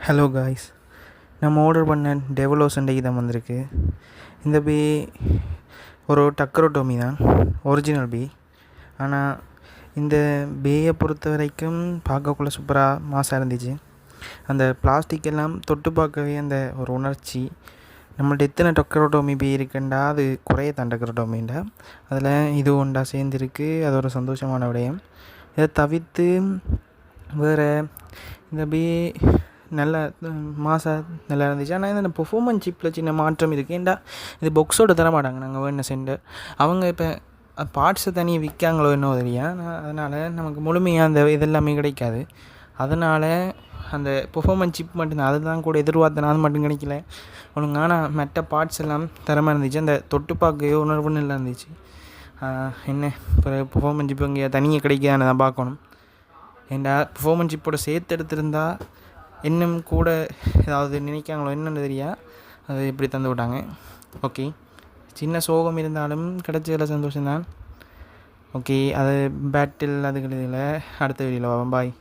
Hello guys, நம்ம order பண்ண டெவலோ சண்டைக்கு தான் வந்திருக்கு. இந்த பீ ஒரு டக்கரோட்டோமி தான், ஒரிஜினல் பீ. ஆனால் இந்த பேயை பொறுத்த வரைக்கும் பார்க்கக்குள்ள சூப்பராக மாசாக இருந்துச்சு. அந்த பிளாஸ்டிக் எல்லாம் தொட்டு பார்க்கவே அந்த ஒரு உணர்ச்சி. நம்மள்ட்ட எத்தனை டக்கரோட்டோமி பீ இருக்குண்டா அது குறையத்தான் டக்கரோட்டோமின்டா. அதில் இது ஒன்றா சேர்ந்துருக்கு. அது ஒரு சந்தோஷமான விடயம். இதை தவிர்த்து வேறு இந்த பீ நல்ல நல்லா இருந்துச்சு. ஆனால் இந்த பெர்ஃபார்மன்ஸ் சிப்பில் சின்ன மாற்றம் இருக்குது. ஏன்டா இது பாக்ஸோடு தர மாட்டாங்க நாங்கள் வேணும் சென்டர். அவங்க இப்போ பார்ட்ஸை தனியாக விற்காங்களோ என்னவோ தெரியா. அதனால் நமக்கு முழுமையாக அந்த இதெல்லாமே கிடைக்காது. அதனால் அந்த பெர்ஃபார்மன்ஸ் சிப் மட்டும்தான், அதுதான் கூட எதிர்பார்த்தேன். அது மட்டும் கிடைக்கல ஒழுங்கான மற்ற பார்ட்ஸ் எல்லாம் தரமாக இருந்துச்சு. அந்த தொட்டு பார்க்கையோ உணர்வு நல்லா இருந்துச்சு. என்ன இப்போ பெர்ஃபார்மன்ஸ் சிப் இங்கே தனியாக கிடைக்காதுன்னு தான் பார்க்கணும். ஏன்டா பெர்ஃபார்மன்ஸ் சிப்போட சேர்த்து எடுத்திருந்தா இன்னும் கூட ஏதாவது நினைக்காங்களோ என்னென்னு தெரியா. அது இப்படி தந்து விட்டாங்க. ஓகே, சின்ன சோகம் இருந்தாலும் கிடைச்சதில் சந்தோஷம்தான். ஓகே, அது பேட்டில் அதுகளில் அடுத்த வீடியோவில் பாய்.